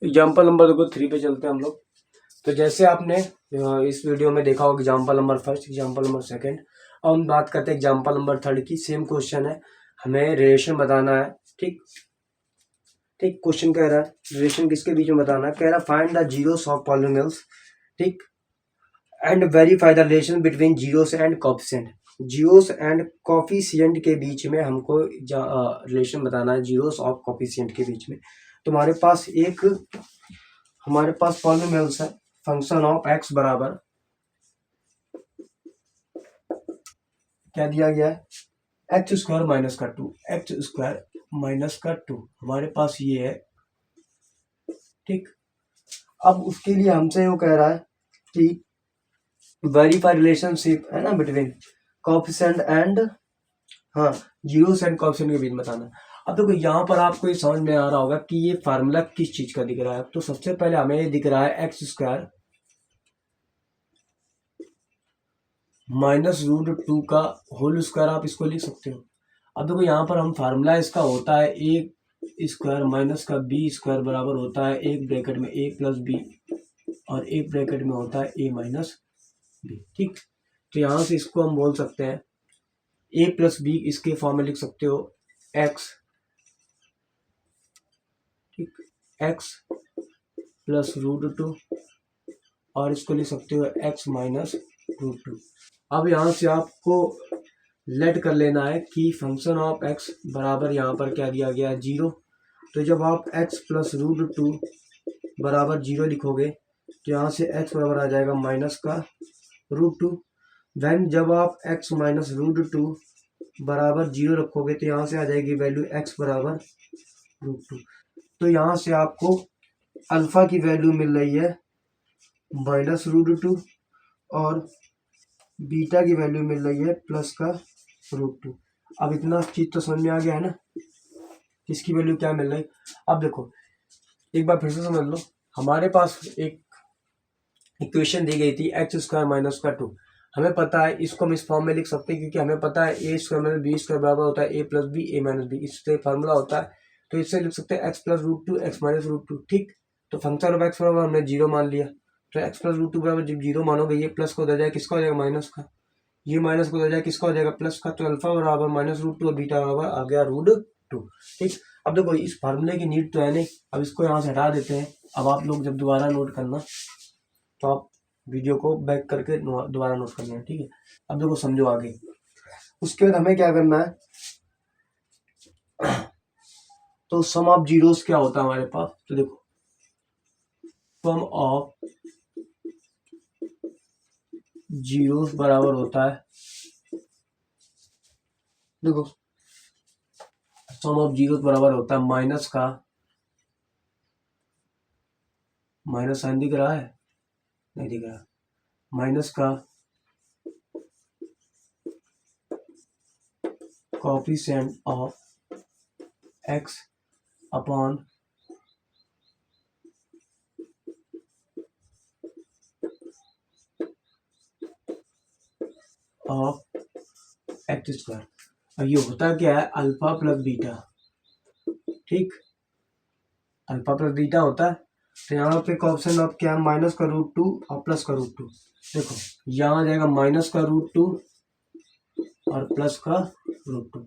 Example number देखो 3 पे चलते हैं हम लोग। तो जैसे आपने इस वीडियो में देखा होगा example number first, example number second. अब हम बात करते हैं एग्जाम्पल नंबर थर्ड की। सेम क्वेश्चन है, हमें रिलेशन बताना है। ठीक ठीक, क्वेश्चन कह रहा है रिलेशन किसके बीच में बताना है। कह रहा है find the zeros of polynomials, ठीक, and verify the relation between zeros and coefficient. Zeros and coefficient के बीच में हमको रिलेशन बताना है, जीरोस ऑफ कोफिशिएंट के बीच में। तुम्हारे पास हमारे पास पॉलिनोमियल्स है, फंक्शन ऑफ एक्स बराबर क्या दिया गया है, एक्स स्क्वायर माइनस का 2, एक्स स्क्वायर माइनस का 2 हमारे पास ये है। ठीक, अब उसके लिए हमसे वो कह रहा है कि वेरीफाई रिलेशनशिप है ना बिटवीन कोफिशिएंट एंड, हाँ, जीरोस एंड कोफिशिएंट के बीच बताना है। अब देखो यहाँ पर आपको ये समझ में आ रहा होगा कि ये फार्मूला किस चीज का दिख रहा है। तो सबसे पहले हमें ये दिख रहा है एक्स स्क्वायर माइनस रूट 2 का होल स्क्वायर, आप इसको लिख सकते हो। अब देखो यहाँ पर हम फार्मूला इसका होता है ए स्क्वायर माइनस का बी स्क्वायर बराबर होता है एक ब्रैकेट में ए प्लस बी और एक ब्रैकेट में होता है ए माइनस बी। ठीक, तो यहाँ से इसको हम बोल सकते हैं ए प्लस बी, इसके फॉर्म में लिख सकते हो एक्स, ठीक, एक्स प्लस रूट 2 और इसको लिख सकते हो एक्स माइनस रूट 2। अब यहाँ से आपको लेट कर लेना है कि फंक्शन ऑफ एक्स बराबर यहाँ पर क्या दिया गया है, 0। तो जब आप एक्स प्लस रूट 2 बराबर 0 लिखोगे तो यहाँ से एक्स बराबर आ जाएगा माइनस का रूट 2। देन जब आप एक्स माइनस रूट 2 बराबर 0 रखोगे तो यहाँ से आ जाएगी वैल्यू एक्स बराबर रूट 2। तो यहाँ से आपको अल्फा की वैल्यू मिल रही है माइनस रूट 2 और बीटा की वैल्यू मिल रही है प्लस का रूट 2। अब इतना चीज तो समझ में आ गया है ना, इसकी वैल्यू क्या मिल रही। अब देखो एक बार फिर से समझ लो, हमारे पास एक इक्वेशन दी गई थी एक्स स्क्वायर माइनस का 2। हमें पता है इसको हम इस फॉर्म में लिख सकते हैं क्योंकि हमें पता है A square minus B square बराबर होता है A plus B A minus B, इससे फार्मूला होता है। तो इससे लिख सकते हैं X plus root 2 X minus root 2। ठीक, तो फंक्शन ऑफ एक्स बराबर हमने 0 मान लिया। तो एक्स प्लस रूट 2 बराबर जब 0 मानोगे ये प्लस को हो जाएगा किसका हो जाएगा, माइनस का। ये माइनस को हो जाएगा किसका हो जाएगा, प्लस का। तो अल्फा बराबर माइनस रूट 2 और बीटा बराबर आ गया रूट 2। ठीक, अब देखो इस फार्मूले की नीड तो है नहीं, अब इसको यहाँ से हटा देते हैं। अब आप लोग जब दोबारा नोट करना तो आप वीडियो को बैक करके दोबारा नोट करना है। ठीक है, अब देखो समझो आगे। उसके बाद हमें क्या करना है, तो सम ऑफ जीरोस क्या होता है हमारे पास। तो देखो सम ऑफ जीरोस बराबर होता है, देखो सम ऑफ जीरोस बराबर होता है माइनस का, माइनस साइन दिख रहा है, नहीं दिख रहा, माइनस का coefficient of x upon of x square. अब ये होता क्या है, अल्फा प्लस बीटा। ठीक, अल्फा प्लस बीटा होता है। तो यहाँ पे ऑप्शन ऑफ क्या है, माइनस का रूट 2 और प्लस का रूट 2। देखो यहाँ आ जाएगा माइनस का रूट 2 और प्लस का रूट 2।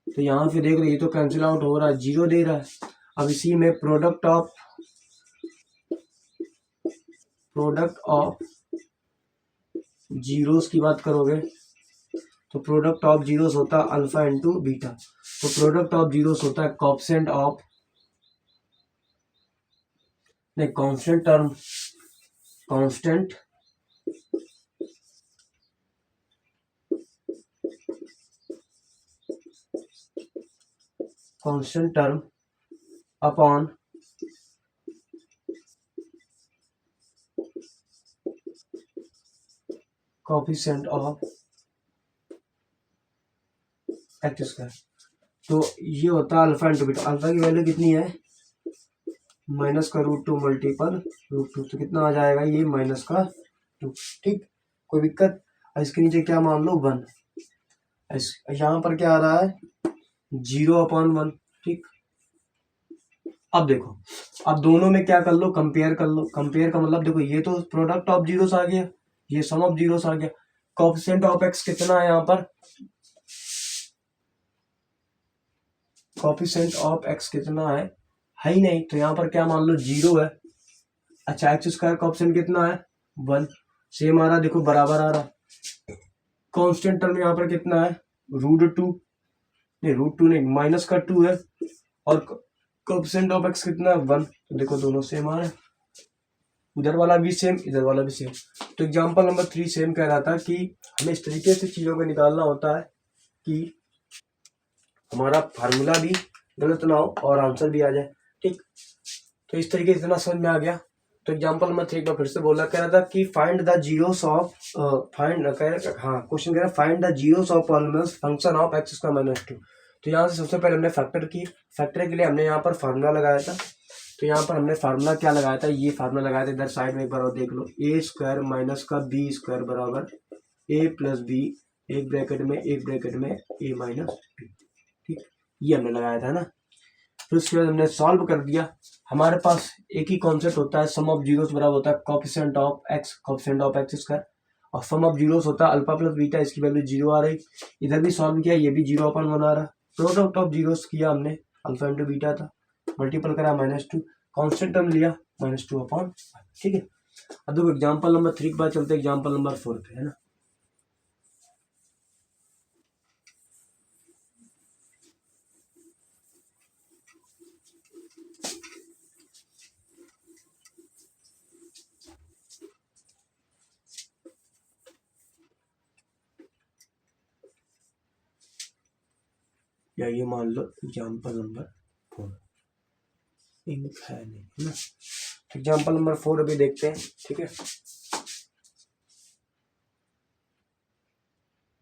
तो यहाँ पे देख रहे ये तो कैंसिल आउट हो रहा है, 0 दे रहा है। अब इसी में प्रोडक्ट ऑफ जीरोस की बात करोगे तो प्रोडक्ट ऑफ जीरोस होता है अल्फा इंटू बीटा। तो प्रोडक्ट ऑफ जीरोस होता है कॉफिशिएंट ऑफ, नहीं, constant term, constant constant term upon coefficient of x square. तो ये होता है अल्फा इंटू बीटा। अल्फा की वैल्यू कितनी है, माइनस का रूट 2 मल्टीपल रूट 2। तो कितना आ जाएगा ये, माइनस का 2। ठीक, कोई दिक्कत। इसके नीचे क्या मान लो 1, यहाँ पर क्या आ रहा है 0 अपॉन 1। ठीक, अब देखो, अब दोनों में क्या कर लो, कंपेयर कर लो। कंपेयर का मतलब देखो, ये तो प्रोडक्ट ऑफ जीरोस आ गया, ये सम ऑफ जीरोस आ गया। कोएफिशिएंट ऑफ एक्स कितना है यहाँ पर, कोएफिशिएंट ऑफ एक्स कितना है ही नहीं, तो यहाँ पर क्या मान लो, जीरो है। अच्छा, एक्स स्क्वायर कोएफिशिएंट कितना है, 1। सेम आ रहा, देखो बराबर आ रहा। कांस्टेंट टर्म यहाँ पर कितना है, √2, नहीं √2 नहीं, -2 है। और कोएफिशिएंट ऑफ एक्स कितना है, 1। तो देखो दोनों सेम आ रहे हैं, उधर वाला भी सेम, इधर वाला भी सेम। तो एग्जांपल नंबर 3 सेम कह रहा था कि हमें इस तरीके से चीज़ों को निकालना होता है कि हमारा फार्मूला भी गलत ना हो और आंसर भी आ जाए, ठीक। तो इस तरीके से इतना समझ में आ गया। तो एग्जांपल नंबर 3 एक बार फिर से बोला, कह रहा था कि find the zeros of question कह रहा है find the zeros of polynomials function of x square -2। तो यहाँ से सबसे पहले हमने फैक्टर की, फैक्टर के लिए हमने यहाँ पर फार्मूला लगाया था। तो यहाँ पर हमने फार्मूला क्या लगाया था, ये फार्मूला लगाया था, इधर साइड में एक बार और देख लो, ए स्क्वायर माइनस का बी स्क्वायर बराबर ए प्लस बी, एक ब्रैकेट में ए माइनस बी, ठीक। ये हमने लगाया था ना। फिर उसके बाद हमने सॉल्व कर दिया। हमारे पास एक ही कॉन्सेप्ट होता है, सम ऑफ जीरोस बराबर होता है कोएफिशिएंट ऑफ एक्स स्क्वायर, और सम ऑफ जीरोस होता है अल्फा प्लस बीटा, इसकी वैल्यू 0 आ रही। इधर भी सॉल्व किया, ये भी 0/1 आ रहा। प्रोडक्ट ऑफ जीरोस किया हमने, अल्फा इंटू बीटा था, मल्टीपल करा -2, कांस्टेंट टर्म लिया -2/, ठीक है। अब देखो एग्जांपल नंबर 3 के बाद चलते हैं एग्जांपल नंबर 4 पे, है ना। या ये मान लो एग्जांपल नंबर 4, इंक है नहीं, है ना। एग्जांपल नंबर 4 अभी देखते हैं, ठीक है।